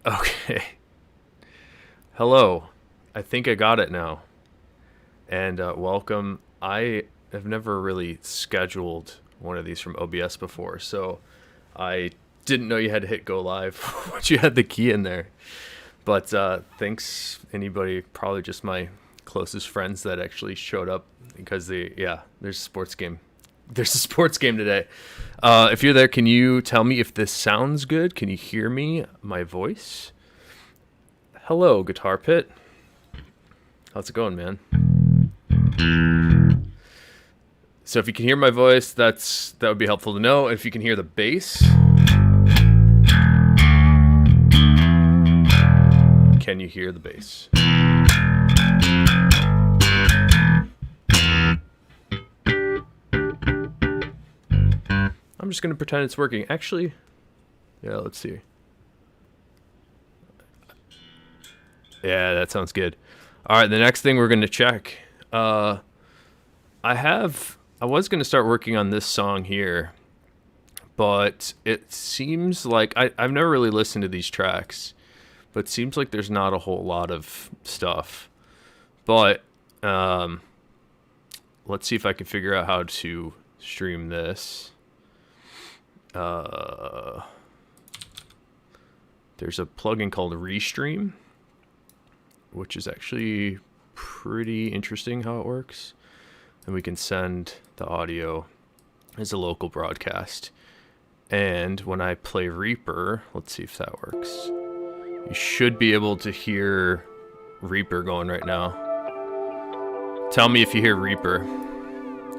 Okay. Hello. I think I got it now. And welcome. I have never really scheduled one of these from OBS before, so I didn't know you had to hit go live once you had the key in there. But thanks, anybody, probably just my closest friends that actually showed up because there's a sports game. There's a sports game today. If you're there, can you tell me if this sounds good? Can you hear me, my voice? Hello, Guitar Pit. How's it going, man? So if you can hear my voice, that would be helpful to know. If you can hear the bass, can you hear the bass? I'm just going to pretend it's working. Actually, yeah, let's see. Yeah, that sounds good. All right, the next thing we're going to check. I was going to start working on this song here, but it seems like I've never really listened to these tracks, but it seems like there's not a whole lot of stuff. But let's see if I can figure out how to stream this. There's a plugin called Restream, which is actually pretty interesting how it works. And we can send the audio as a local broadcast. And when I play Reaper, let's see if that works. You should be able to hear Reaper going right now. Tell me if you hear Reaper,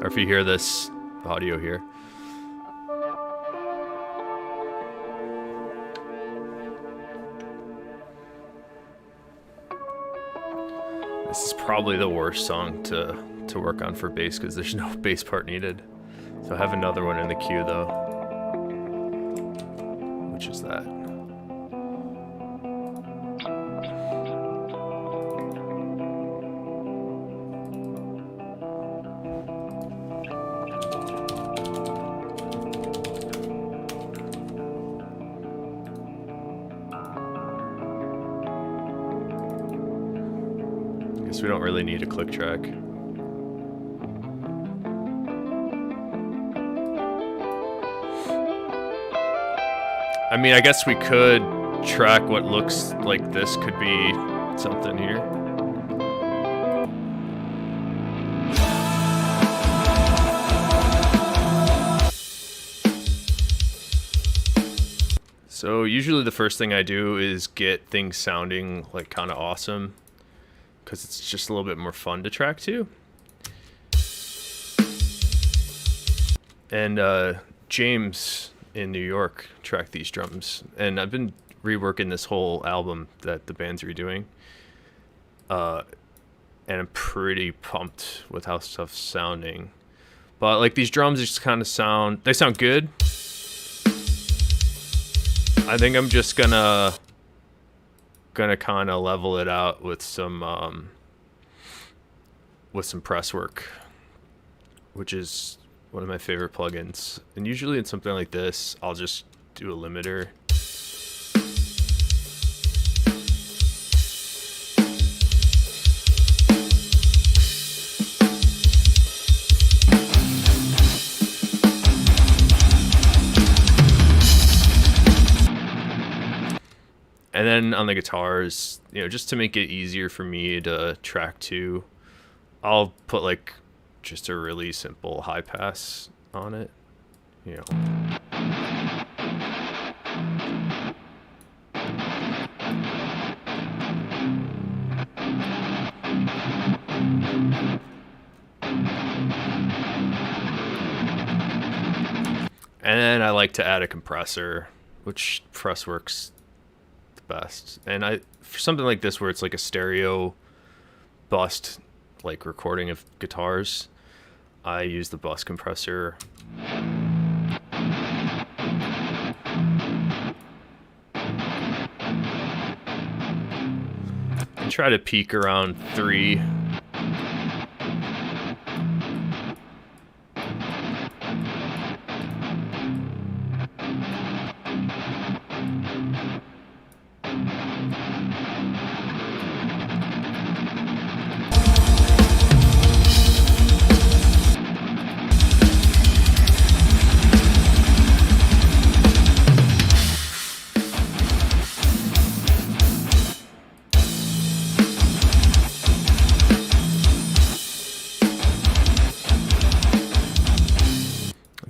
or if you hear this audio here. This is probably the worst song to work on for bass because there's no bass part needed. So I have another one in the queue though, which is that. We don't really need a click track. I mean, I guess we could track what looks like this could be something here. So usually the first thing I do is get things sounding like kind of awesome, because it's just a little bit more fun to track to. And James in New York tracked these drums, and I've been reworking this whole album that the band's redoing. And I'm pretty pumped with how stuff's sounding. But like these drums just kind of sound good. I think I'm just gonna kind of level it out with some press work, which is one of my favorite plugins. And usually in something like this, I'll just do a limiter. And then on the guitars, just to make it easier for me to track to, I'll put like just a really simple high pass on it, And then I like to add a compressor, which press works best. And for something like this where it's like a stereo bust like recording of guitars, I use the bus compressor. I try to peak around 3.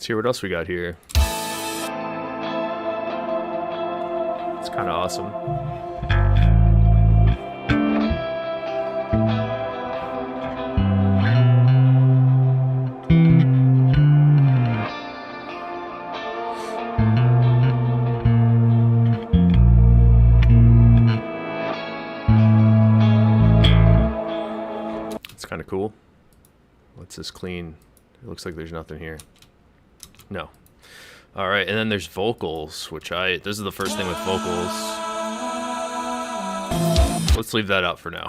hear what else we got here. It's kind of awesome. It's kind of cool. Let's just clean. It looks like there's nothing here. No. All right, and then there's vocals, which this is the first thing with vocals. Let's leave that out for now.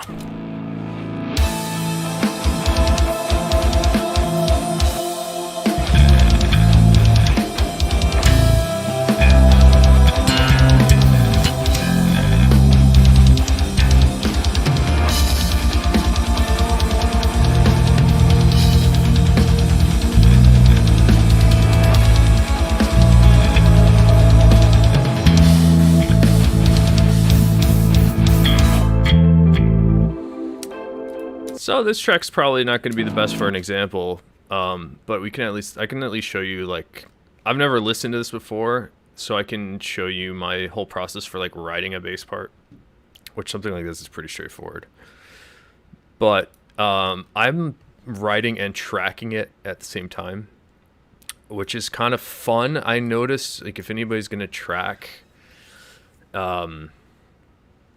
So this track's probably not going to be the best for an example, but I can at least show you, like, I've never listened to this before, so I can show you my whole process for like writing a bass part, which something like this is pretty straightforward. But I'm writing and tracking it at the same time, which is kind of fun. I notice, like, if anybody's going to track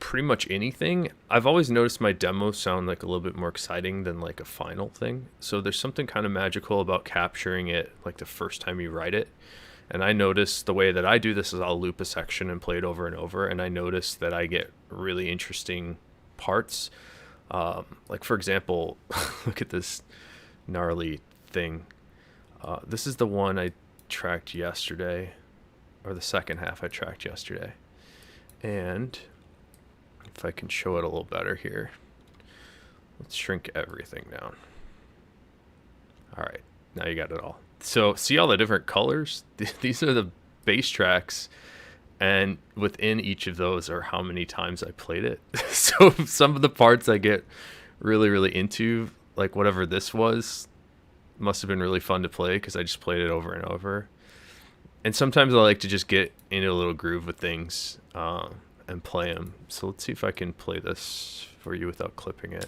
pretty much anything, I've always noticed my demos sound like a little bit more exciting than like a final thing. So there's something kind of magical about capturing it like the first time you write it. And I notice the way that I do this is I'll loop a section and play it over and over, and I notice that I get really interesting parts. Like, for example, look at this gnarly thing. This is the one I tracked yesterday, or the second half I tracked yesterday. And if I can show it a little better here, let's shrink everything down. All right, now you got it all. So see all the different colors? These are the bass tracks, and within each of those are how many times I played it. So some of the parts I get really, really into, like whatever this was, must have been really fun to play because I just played it over and over. And sometimes I like to just get into a little groove with things and play them. So let's see if I can play this for you without clipping it.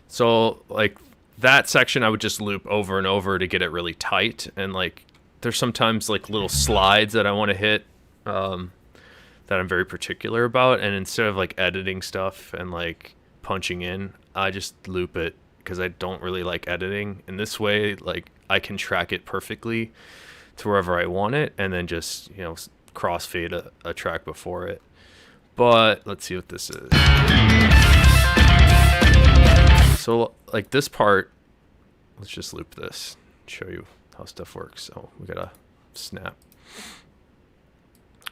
So like that section I would just loop over and over to get it really tight, and like there's sometimes like little slides that I want to hit that I'm very particular about, and instead of like editing stuff and like punching in, I just loop it because I don't really like editing. In this way, like I can track it perfectly to wherever I want it, and then just, you know, crossfade a track before it. But let's see what this is. So like this part, let's just loop this, show you how stuff works. So we got a snap.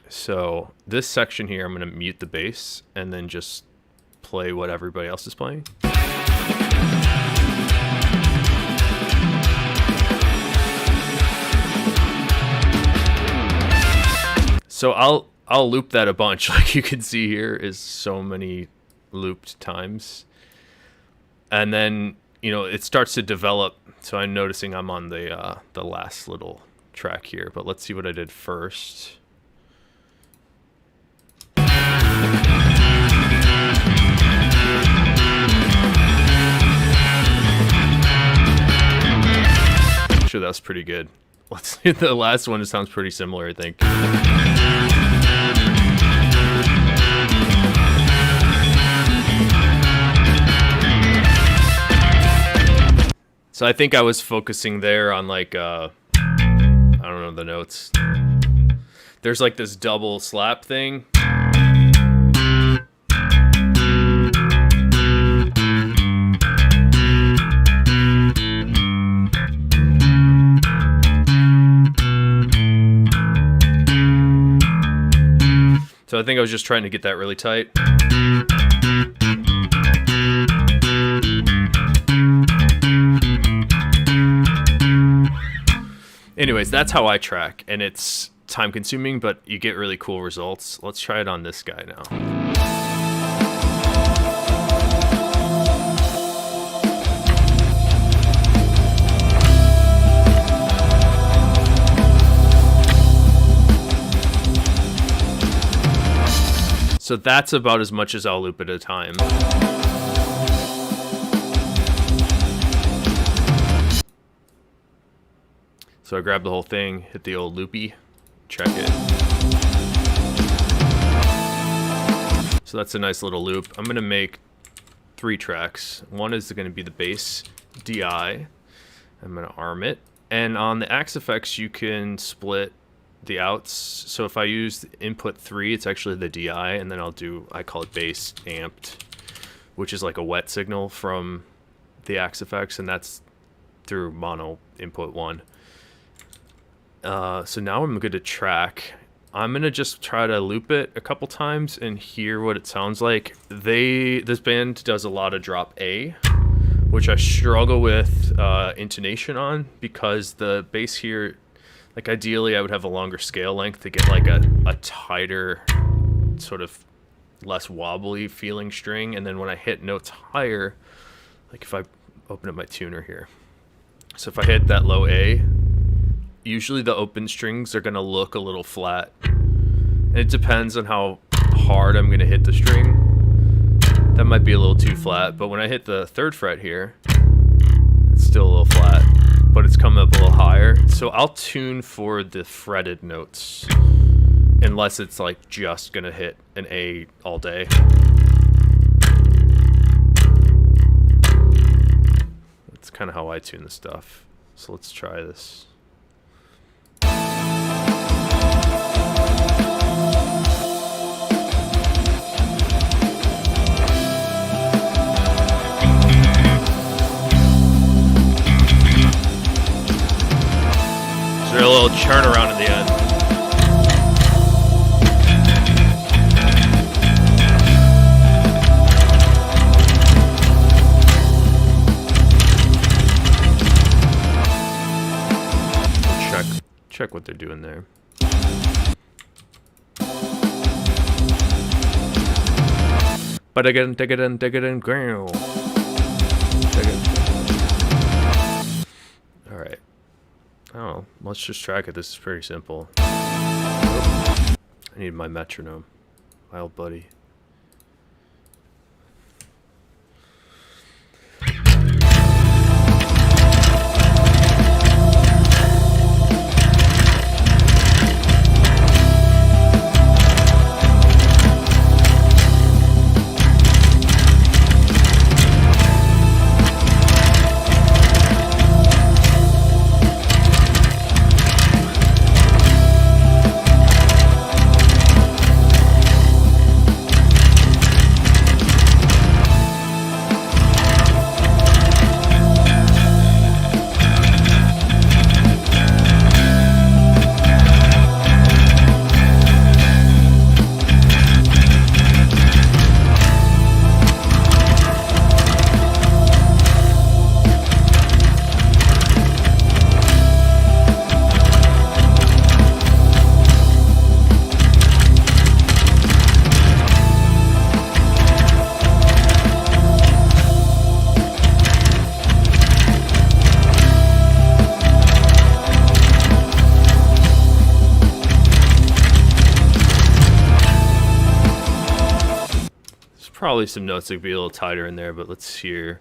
So this section here, I'm going to mute the bass and then just play what everybody else is playing. So I'll loop that a bunch. Like you can see here is so many looped times. And then, you know, it starts to develop. So I'm noticing I'm on the last little track here, but let's see what I did first. Actually, that's pretty good. Let's see, the last one, it sounds pretty similar, I think. So I think I was focusing there on like, I don't know the notes. There's like this double slap thing. So I think I was just trying to get that really tight. Anyways, that's how I track, and it's time consuming, but you get really cool results. Let's try it on this guy now. So that's about as much as I'll loop at a time. So I grab the whole thing, hit the old loopy, check it. So that's a nice little loop. I'm gonna make 3 tracks. One is gonna be the bass DI. I'm gonna arm it. And on the Axe effects, you can split the outs. So if I use input 3, it's actually the DI, and then I call it bass amped, which is like a wet signal from the Axe effects, and that's through mono input 1. So now I'm good to track. I'm gonna just try to loop it a couple times and hear what it sounds like. This band does a lot of drop A, which I struggle with intonation on, because the bass here, like ideally I would have a longer scale length to get like a tighter, sort of less wobbly feeling string. And then when I hit notes higher, like if I open up my tuner here, so if I hit that low A, usually the open strings are gonna look a little flat. And it depends on how hard I'm gonna hit the string. That might be a little too flat, but when I hit the 3rd fret here, it's still a little flat, but it's coming up a little higher. So I'll tune for the fretted notes, unless it's like just gonna hit an A all day. That's kind of how I tune the stuff. So let's try this. There's a little churn around in the end. Check what they're doing there. But again, dig it in, ground. All right. Oh, let's just track it. This is pretty simple. I need my metronome, my old buddy. Probably some notes that could be a little tighter in there, but let's hear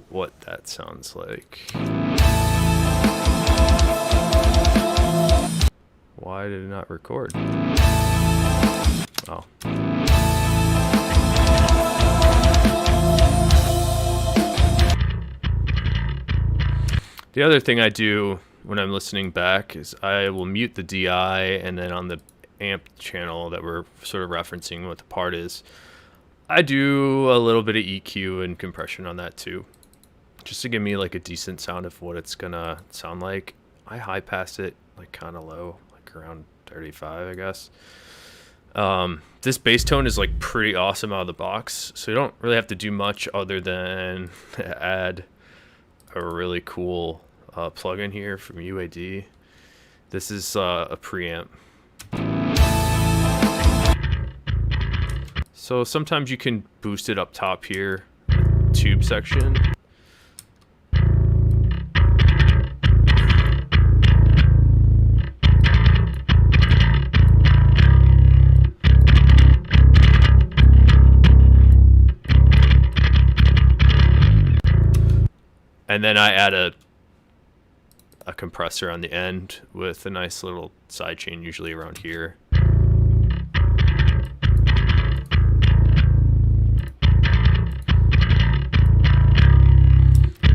what that sounds like. Why did it not record? Oh. The other thing I do when I'm listening back is I will mute the DI, and then on the amp channel that we're sort of referencing what the part is, I do a little bit of EQ and compression on that too, just to give me like a decent sound of what it's gonna sound like. I high pass it like kind of low, like around 35, I guess. This bass tone is like pretty awesome out of the box, so you don't really have to do much other than add a really cool plugin here from UAD. This is a preamp. So sometimes you can boost it up top here, tube section. And then I add a compressor on the end with a nice little side chain, usually around here.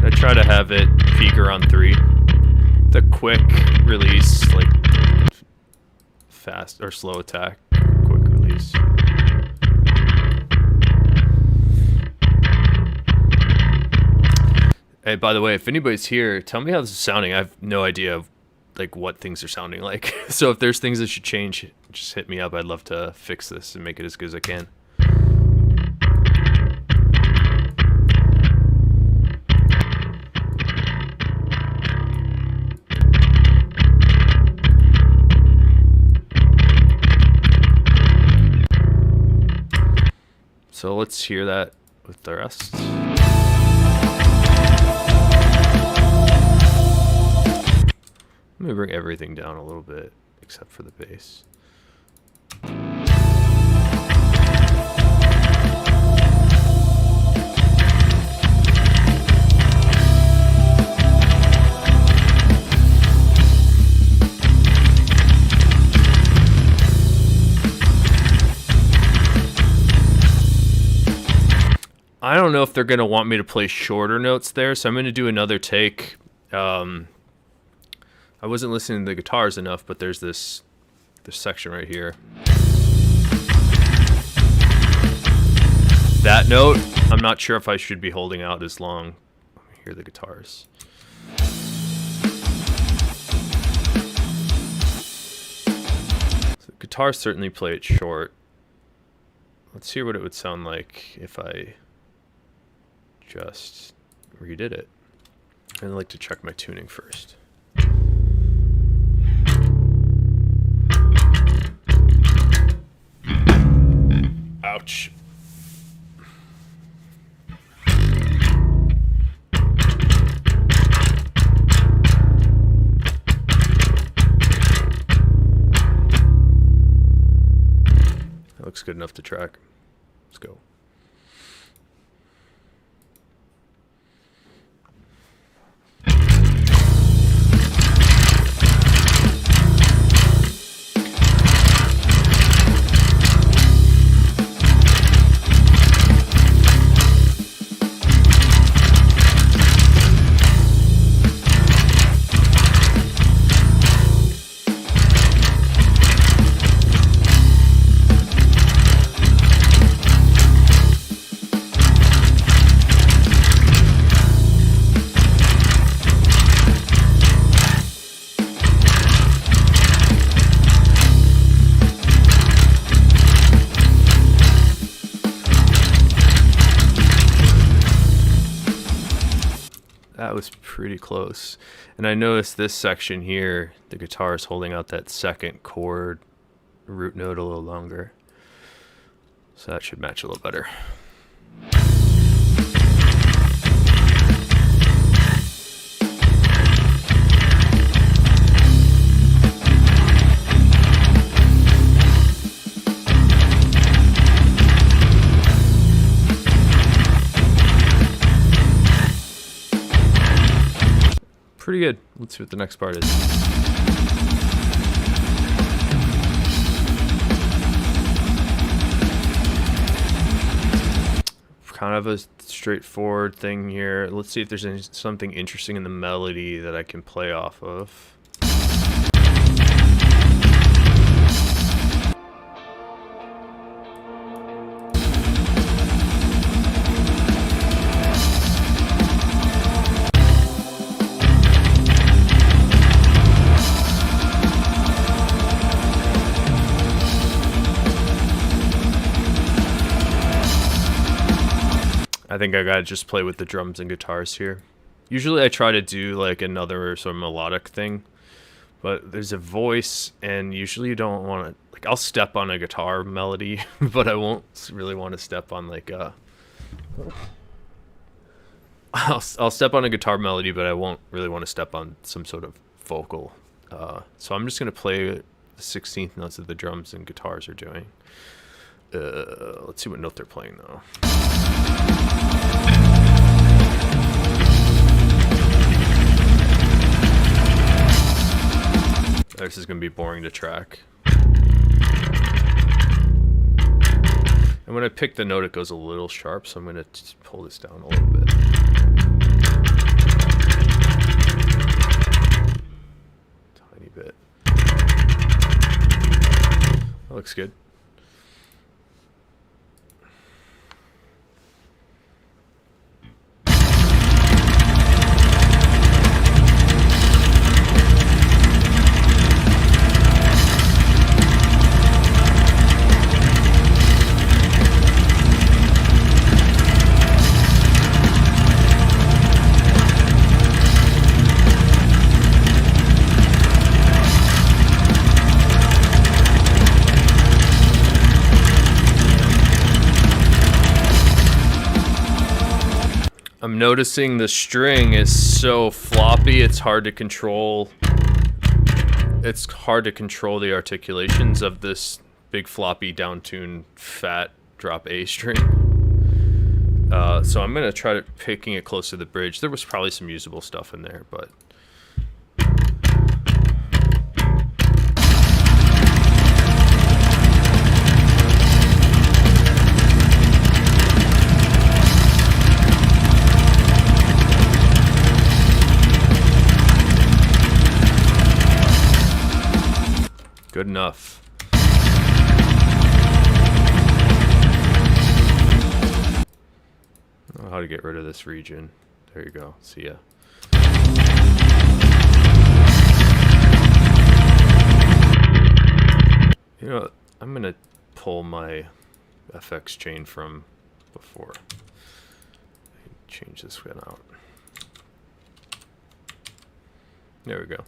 I try to have it peak around 3. The quick release, like fast or slow attack, quick release. Hey, by the way, if anybody's here, tell me how this is sounding. I have no idea of like what things are sounding like. So if there's things that should change, just hit me up. I'd love to fix this and make it as good as I can. So let's hear that with the rest. Let me bring everything down a little bit, except for the bass. I don't know if they're going to want me to play shorter notes there, so I'm going to do another take. I wasn't listening to the guitars enough, but there's this section right here. That note, I'm not sure if I should be holding out as long. Let me hear the guitars. So the guitars certainly play it short. Let's hear what it would sound like if I just redid it. I'd like to check my tuning first. Ouch. That looks good enough to track. Let's go. That was pretty close. And I noticed this section here, the guitar is holding out that second chord root note a little longer. So that should match a little better. Pretty good. Let's see what the next part is. Kind of a straightforward thing here. Let's see if there's something interesting in the melody that I can play off of. I think I gotta just play with the drums and guitars here. Usually I try to do like another sort of melodic thing, but there's a voice and usually you don't want to, like I'll step on a guitar melody, but I won't really want to step on like I'll step on a guitar melody, but I won't really want to step on some sort of vocal. So I'm just gonna play the 16th notes that the drums and guitars are doing. Let's see what note they're playing though. to be boring to track. And when I pick the note, it goes a little sharp, so I'm going to pull this down a little bit. Tiny bit. That looks good. I'm noticing the string is so floppy, it's hard to control. It's hard to control the articulations of this big floppy down-tuned fat drop A string. So I'm gonna try picking it close to the bridge. There was probably some usable stuff in there, but good enough. I don't know how to get rid of this region. There you go. See ya. You know, I'm gonna pull my FX chain from before. Change this one out. There we go.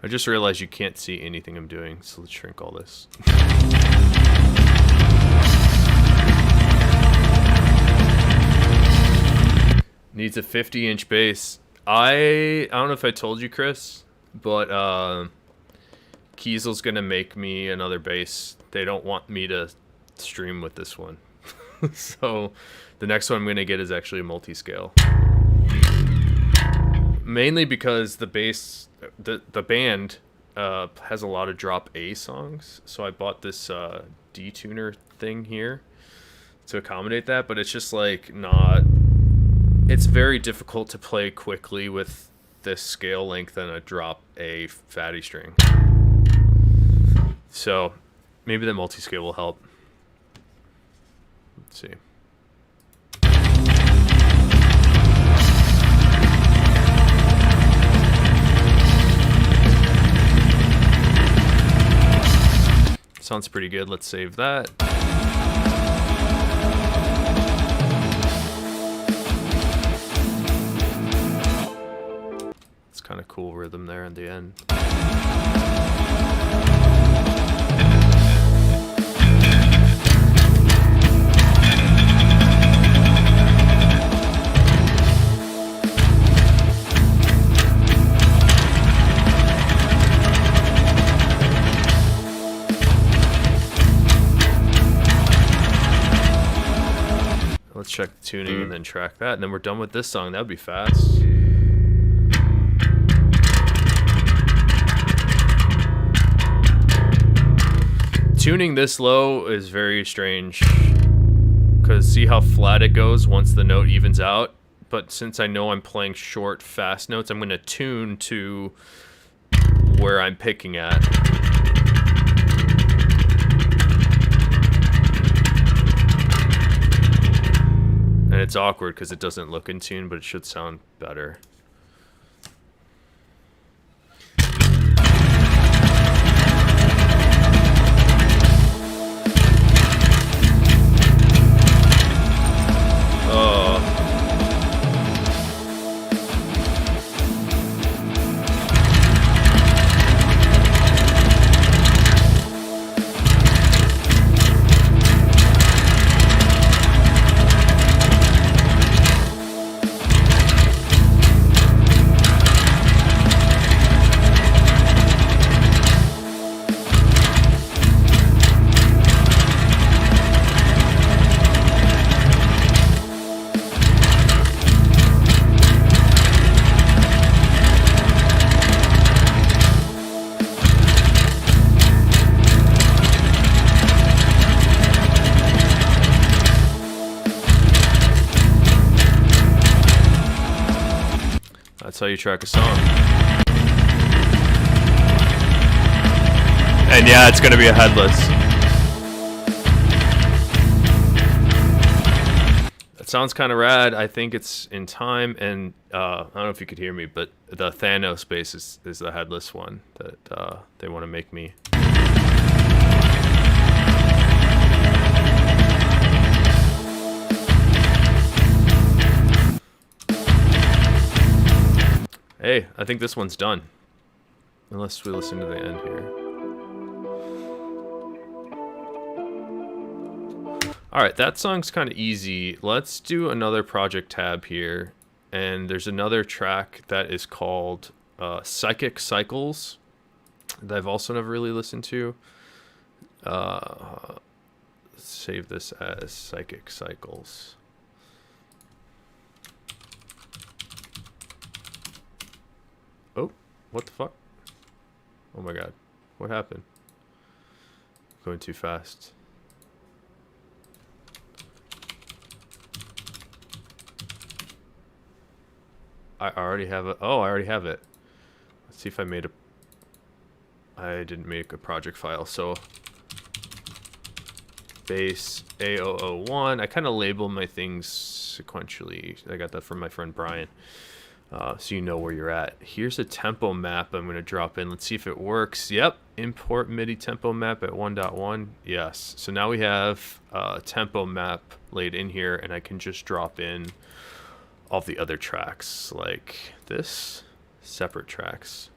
I just realized you can't see anything I'm doing, so let's shrink all this. Needs a 50-inch bass. I don't know if I told you, Chris, but Kiesel's gonna make me another bass. They don't want me to stream with this one. So the next one I'm gonna get is actually a multi-scale. Mainly because the bass, the band has a lot of drop A songs, so I bought this detuner thing here to accommodate that, but it's just like not, it's very difficult to play quickly with this scale length and a drop A fatty string. So maybe the multi-scale will help. Let's see. Sounds pretty good. Let's save that. It's kind of cool rhythm there in the end. Let's check the tuning and then track that, and then we're done with this song. That would be fast. Tuning this low is very strange, because see how flat it goes once the note evens out? But since I know I'm playing short, fast notes, I'm going to tune to where I'm picking at. And it's awkward because it doesn't look in tune, but it should sound better. Oh. how you track a song. And yeah, it's gonna be a headless. That sounds kind of rad. I think it's in time, and I don't know if you could hear me, but the Thanos bass is the headless one that they want to make me. Hey, I think this one's done. Unless we listen to the end here. Alright, that song's kind of easy. Let's do another project tab here. And there's another track that is called Psychic Cycles that I've also never really listened to. Save this as Psychic Cycles. Oh, what the fuck? Oh my god. What happened? Going too fast. I already have it. Oh, I already have it. Let's see if I made a... I didn't make a project file, so... Bass A001. I kind of label my things sequentially. I got that from my friend Brian. So you know where you're at. Here's a tempo map I'm going to drop in. Let's see if it works. Yep. Import MIDI tempo map at 1.1. Yes. So now we have a tempo map laid in here, and I can just drop in all the other tracks like this, separate tracks.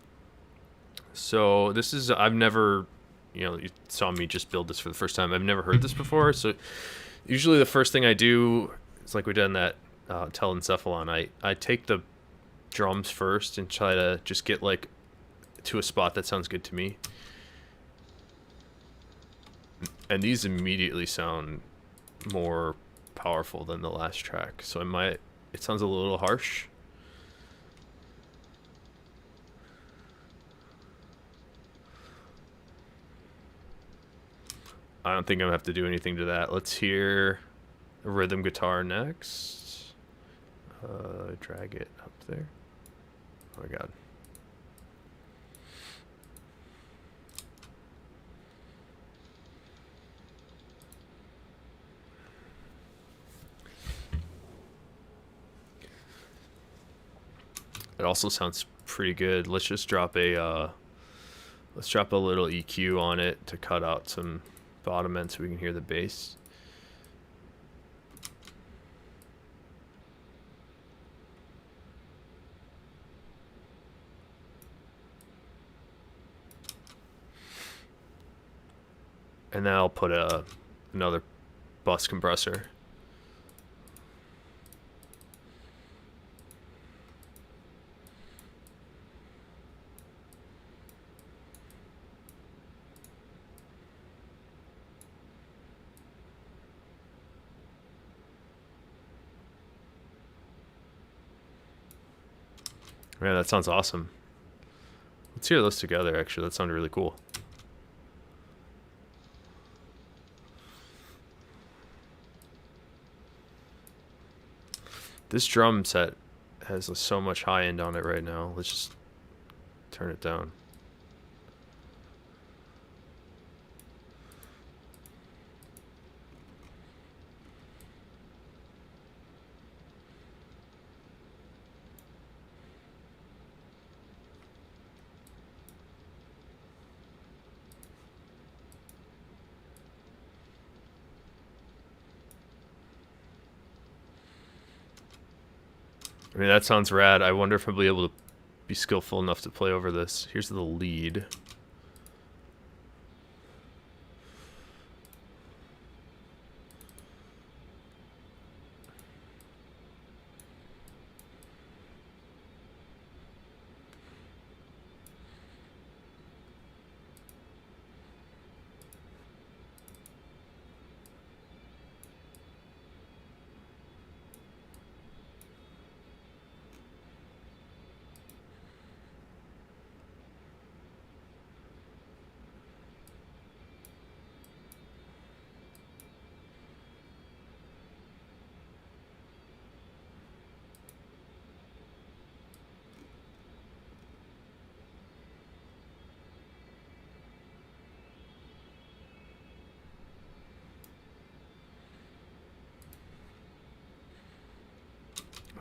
So this is, I've never, you saw me just build this for the first time. I've never heard this before. So usually the first thing I do is like we did in that telencephalon. I take the drums first and try to just get like to a spot that sounds good to me, and these immediately sound more powerful than the last track, so it sounds a little harsh. I don't think I'm gonna have to do anything to that. Let's hear a rhythm guitar next. Drag it up there. Oh my god. It also sounds pretty good. Let's just drop a little EQ on it to cut out some bottom end so we can hear the bass. And then I'll put another bus compressor. Yeah, that sounds awesome. Let's hear those together, actually. That sounded really cool. This drum set has so much high end on it right now. Let's just turn it down. I mean, that sounds rad. I wonder if I'll be able to be skillful enough to play over this. Here's the lead.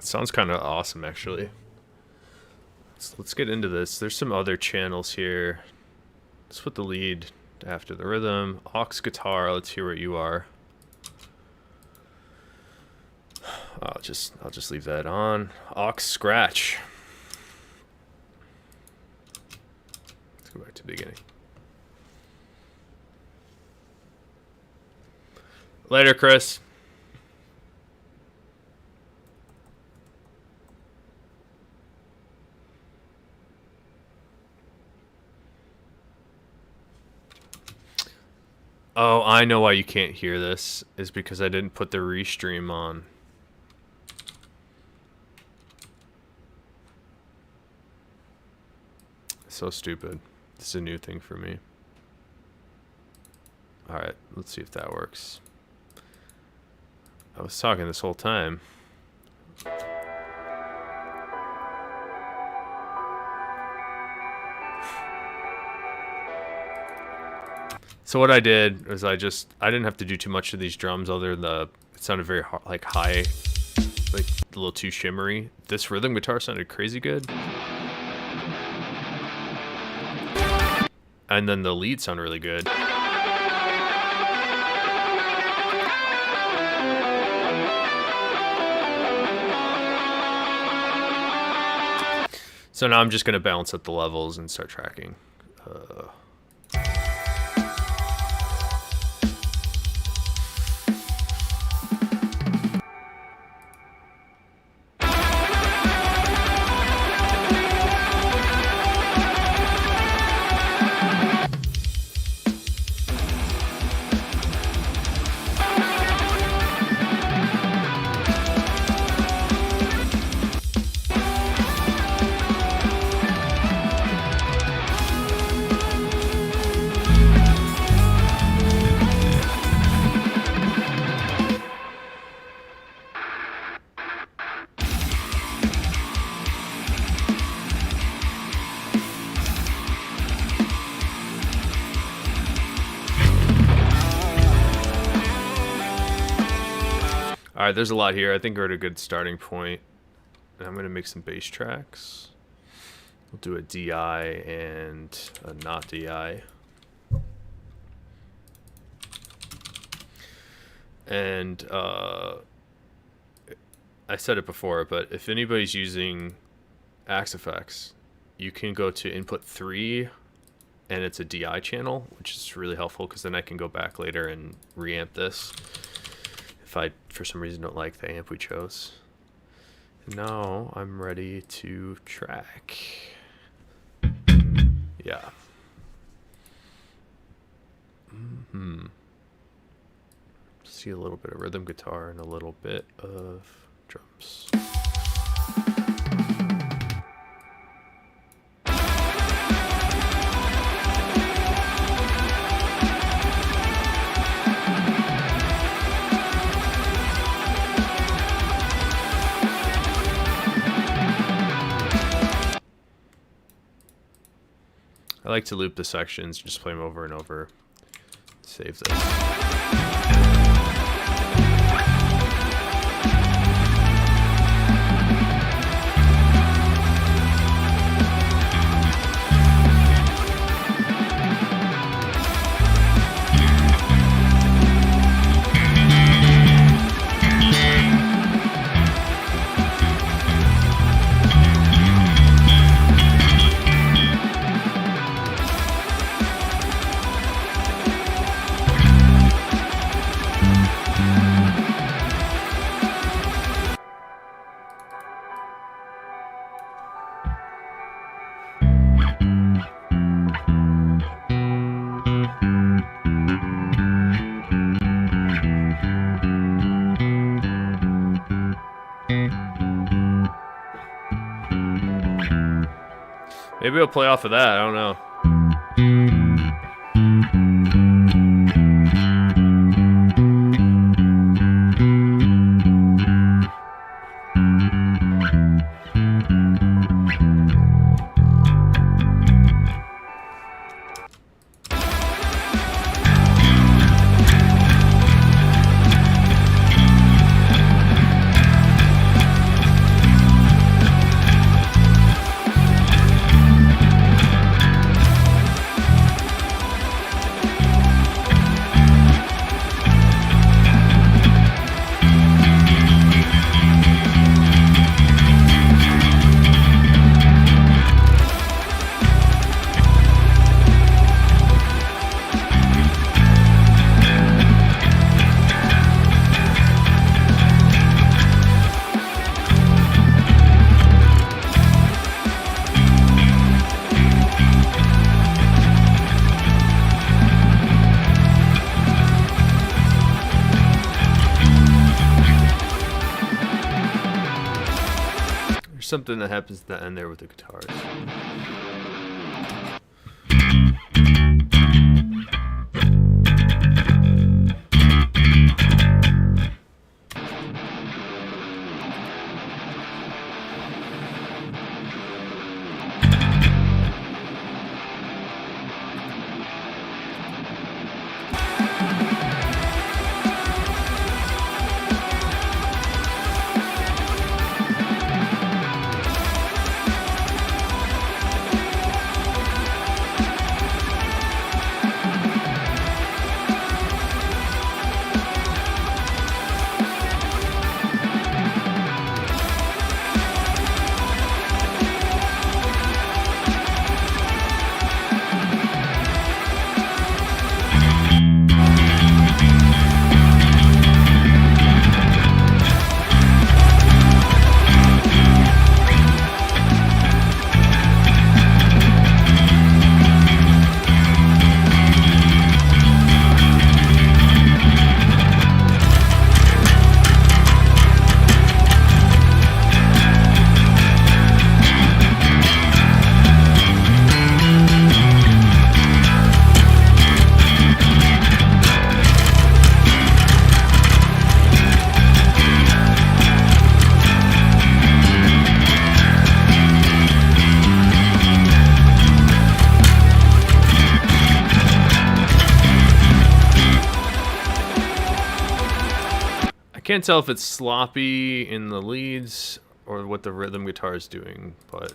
Sounds kind of awesome, actually. Let's get into this. There's some other channels here. Let's put the lead after the rhythm. Aux guitar. Let's hear what you are. I'll just leave that on. Aux scratch. Let's go back to the beginning. Later, Chris. Oh, I know why you can't hear this. Is because I didn't put the restream on. So stupid. This is a new thing for me. Alright, let's see if that works. I was talking this whole time. So what I did was I didn't have to do too much to these drums other than it sounded very like high, like a little too shimmery. This rhythm guitar sounded crazy good. And then the lead sounded really good. So now I'm just going to balance out the levels and start tracking. Alright, there's a lot here. I think we're at a good starting point. And I'm going to make some bass tracks. We'll do a DI and a not DI. And I said it before, but if anybody's using Axe Effects, you can go to input 3 and it's a DI channel, which is really helpful because then I can go back later and reamp this if I, for some reason, don't like the amp we chose. And now I'm ready to track. Yeah. See a little bit of rhythm guitar and a little bit of drums. I like to loop the sections, just play them over and over. Save this. Maybe I'll play off of that, I don't know. something that happens at the end there with the guitars. Can't tell if it's sloppy in the leads or what the rhythm guitar is doing, but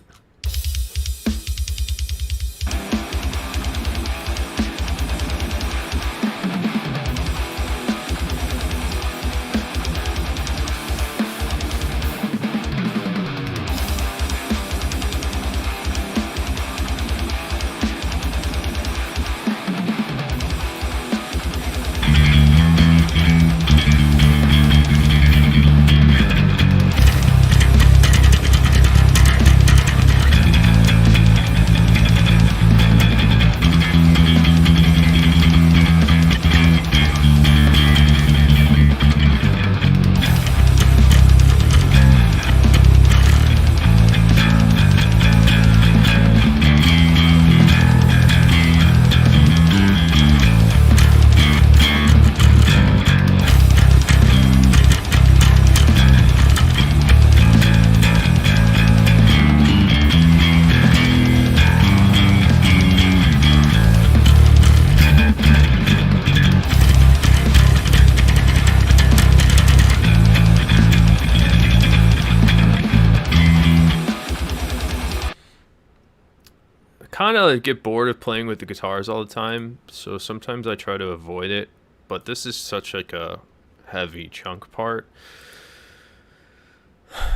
kind of get bored of playing with the guitars all the time, so sometimes I try to avoid it, but this is such like a heavy chunk part.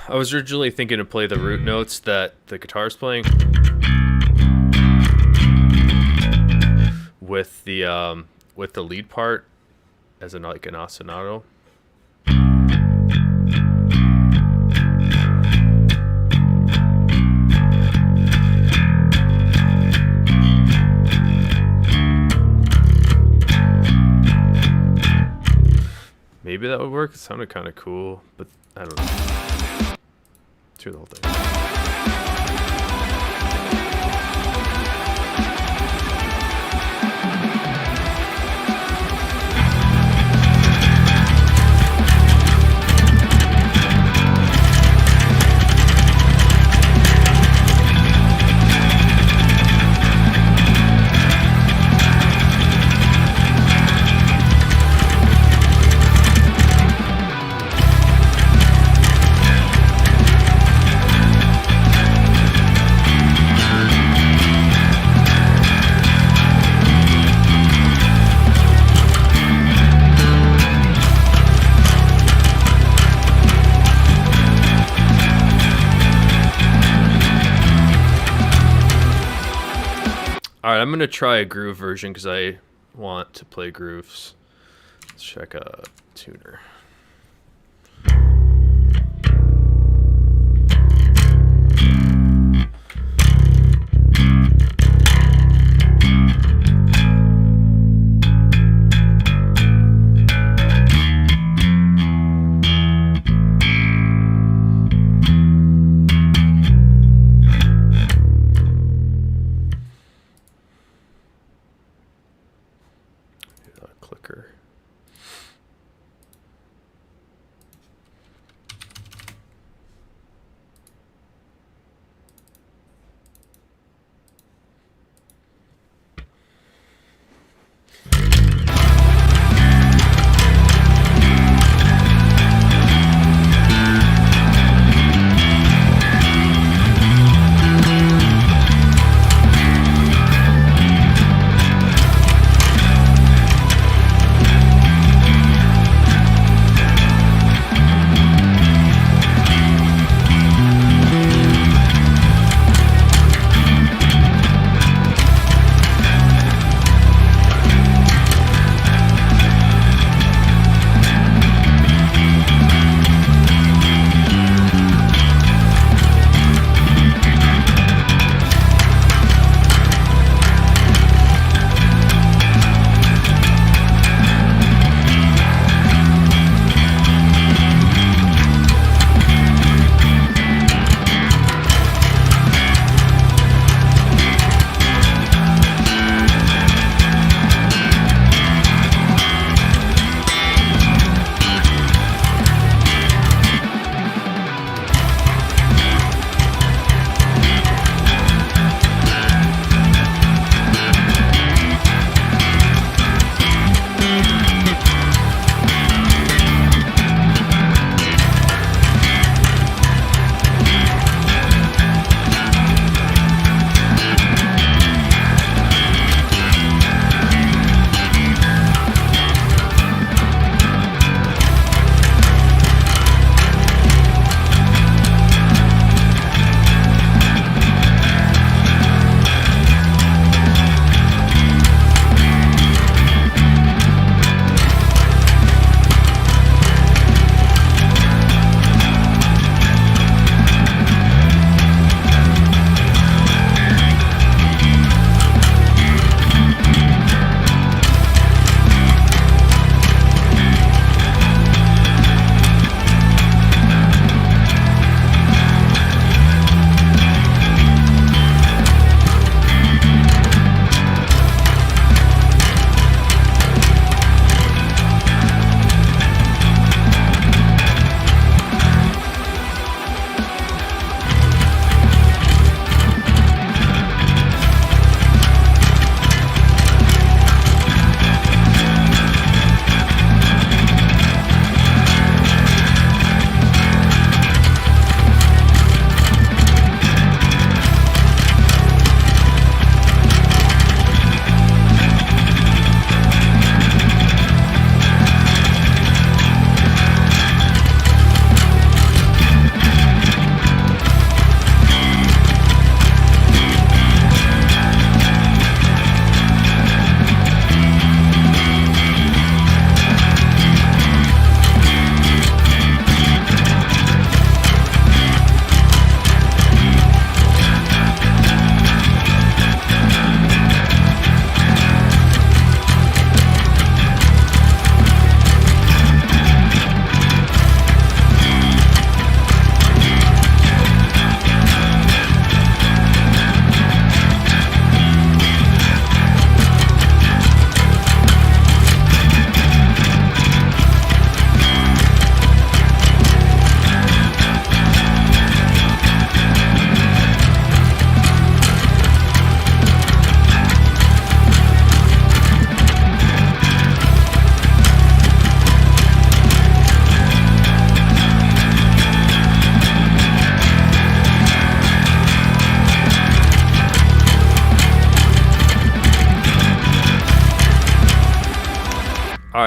I was originally thinking to play the root notes that the guitar's playing with the lead part as an like an ostinato. Maybe that would work. It sounded kind of cool, but I don't know. Let's hear the whole thing. Alright, I'm going to try a groove version because I want to play grooves. Let's check a tuner.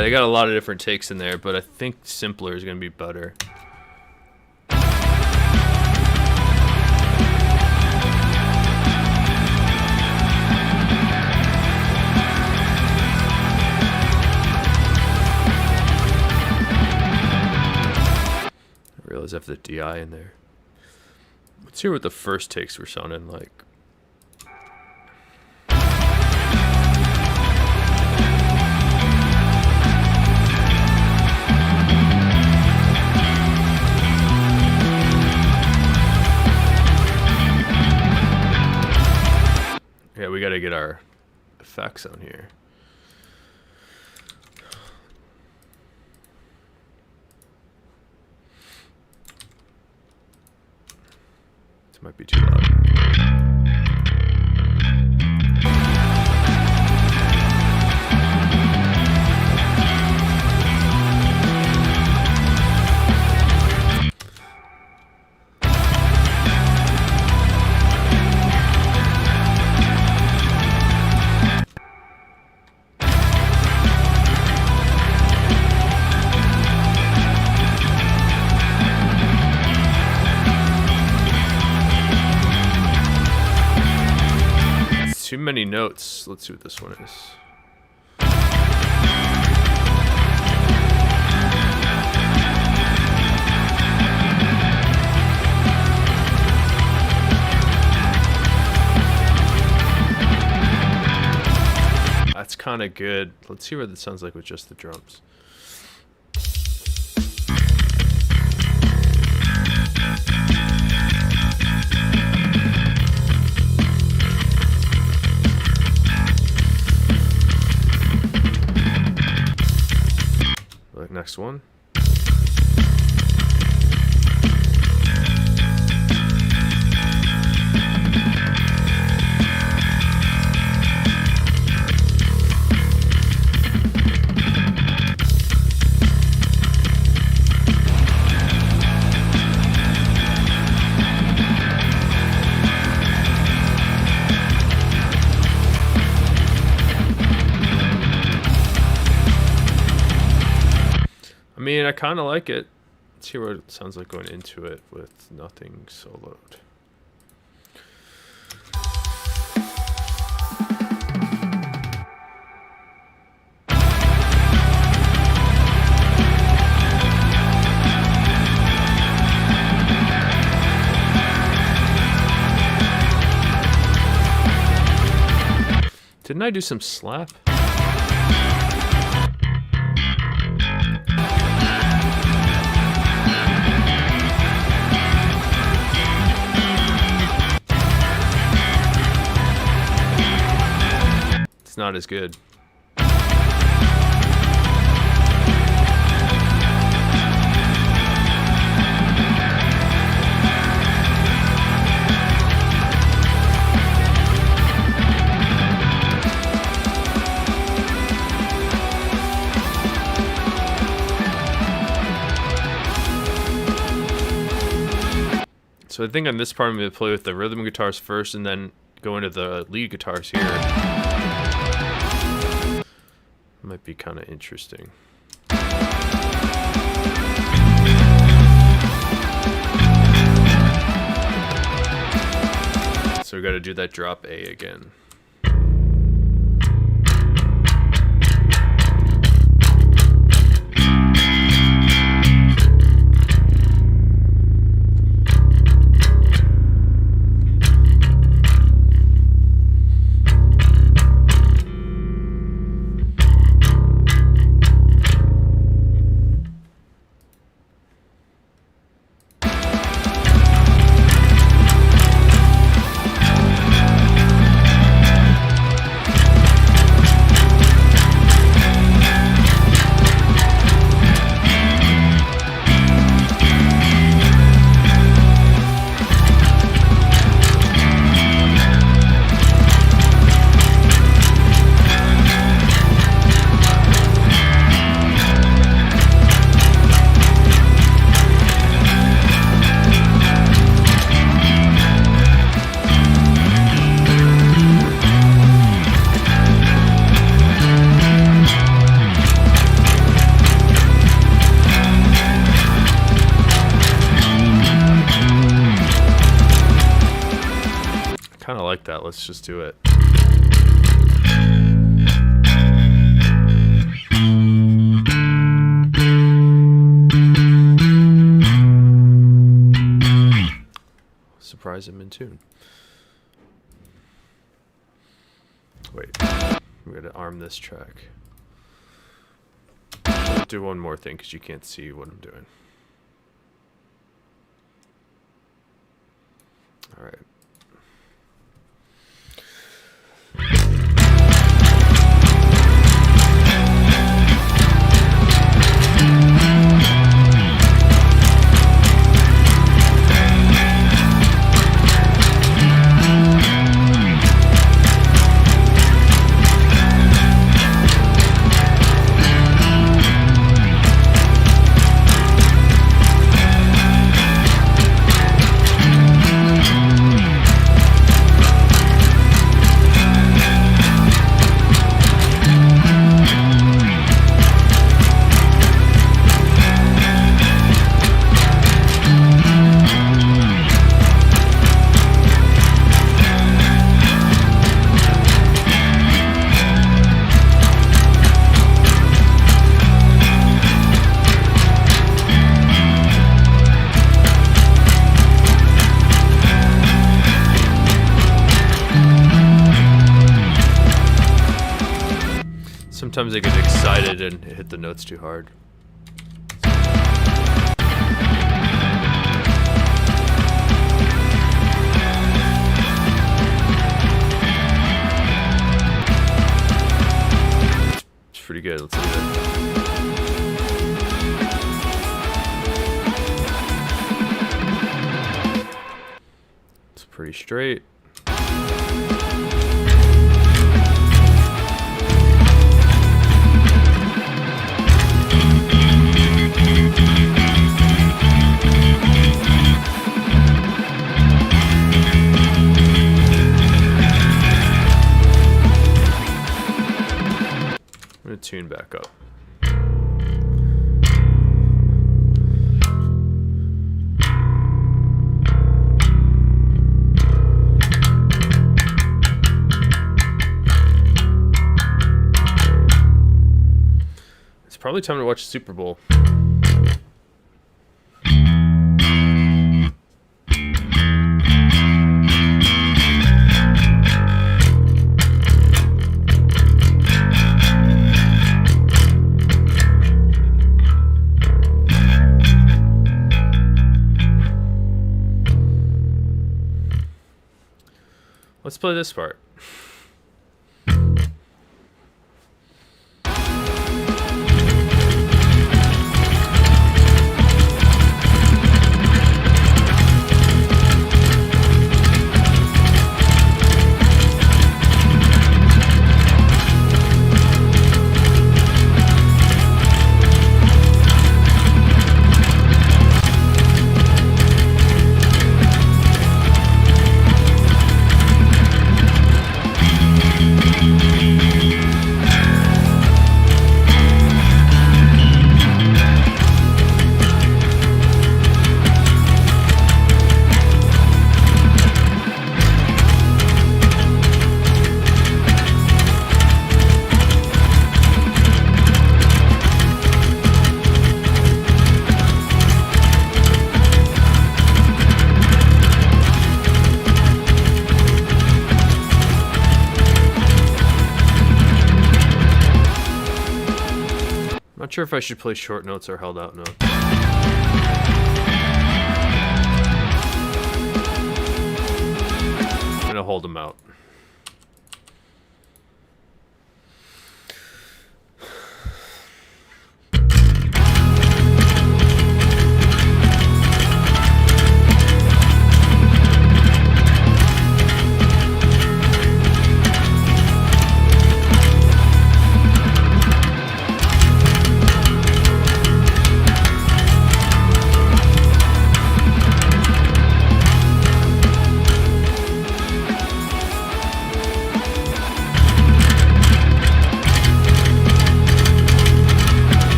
Alright, I got a lot of different takes in there, but I think simpler is going to be better. I realize I have the DI in there. Let's hear what the first takes were sounding like. Yeah, we gotta get our effects on here. This might be too loud. Too many notes. Let's see what this one is. That's kind of good. Let's see what it sounds like with just the drums. Next one. I mean, I kind of like it. Let's hear what it sounds like going into it with nothing soloed. Didn't I do some slap? It's not as good. So I think on this part I'm going to play with the rhythm guitars first and then go into the lead guitars here. Might be kind of interesting. So we got to do that drop A again. kind of like that. Let's just do it. Surprise, I'm in tune. Wait, we're gonna arm this track. I'll do one more thing because you can't see what I'm doing. All right. Sometimes I get excited and hit the notes too hard. It's pretty good. Let's do that. It's pretty straight. Tune back up. It's probably time to watch the Super Bowl. Let's play this part. Not sure if I should play short notes or held out notes. I'm gonna hold them out.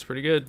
pretty good.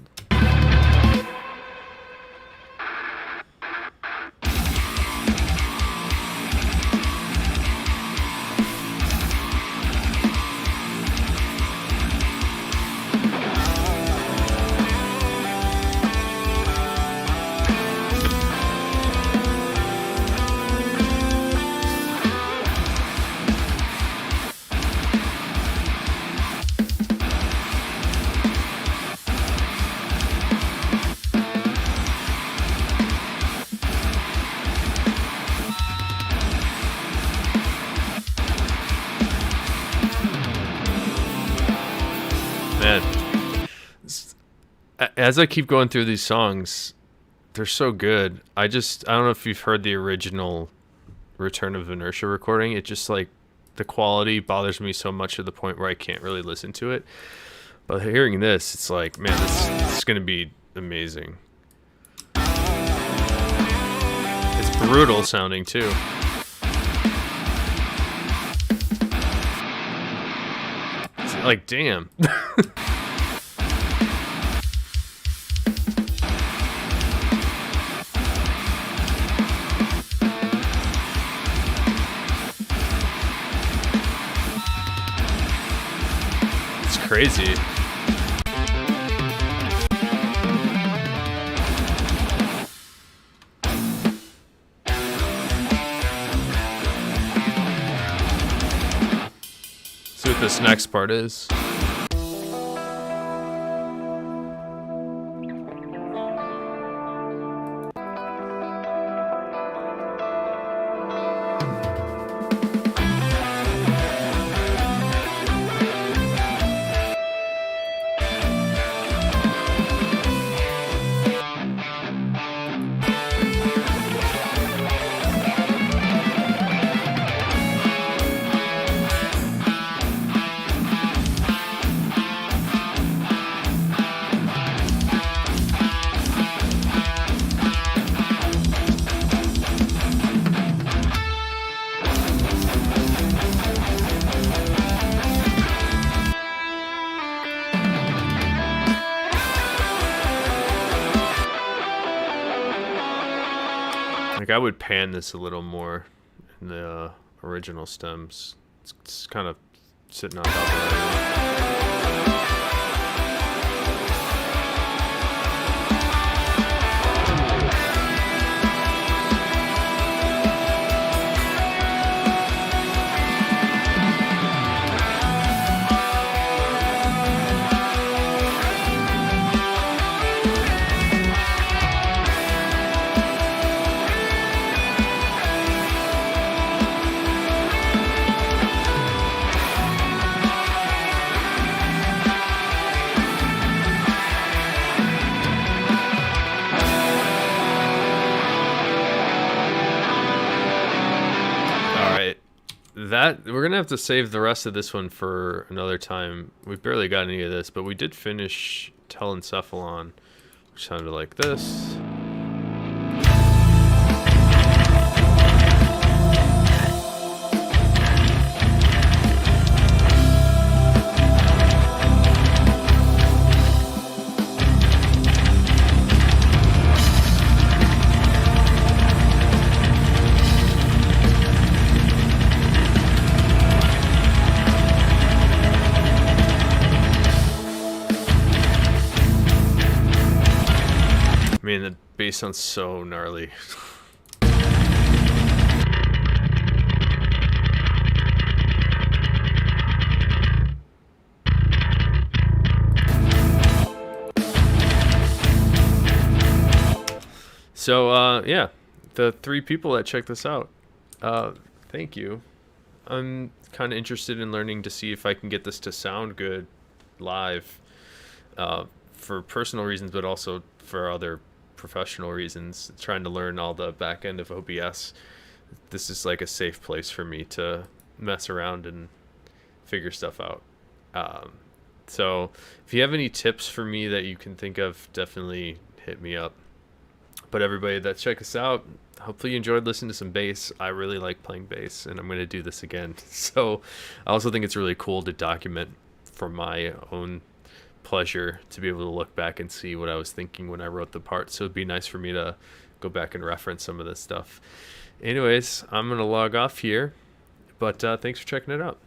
Man, as I keep going through these songs, they're so good. I don't know if you've heard the original Return of Inertia recording. It just like the quality bothers me so much to the point where I can't really listen to it. But hearing this, it's like, man, this is going to be amazing. It's brutal sounding too. It's like, damn. It's crazy. See what this next part is. Like, I would pan this a little more in the original stems. It's kind of sitting on top of that. That we're gonna have to save the rest of this one for another time. We've barely got any of this, but we did finish Telencephalon, which sounded like this. Man, the bass sounds so gnarly. So, yeah, the 3 people that checked this out, thank you. I'm kind of interested in learning to see if I can get this to sound good live, for personal reasons, but also for other professional reasons, trying to learn all the back end of OBS. This is like a safe place for me to mess around and figure stuff out. So if you have any tips for me that you can think of, definitely hit me up. But everybody that check us out, hopefully you enjoyed listening to some bass. I really like playing bass, and I'm going to do this again. So I also think it's really cool to document for my own pleasure to be able to look back and see what I was thinking when I wrote the part. So it'd be nice for me to go back and reference some of this stuff. Anyways, I'm going to log off here, but thanks for checking it out.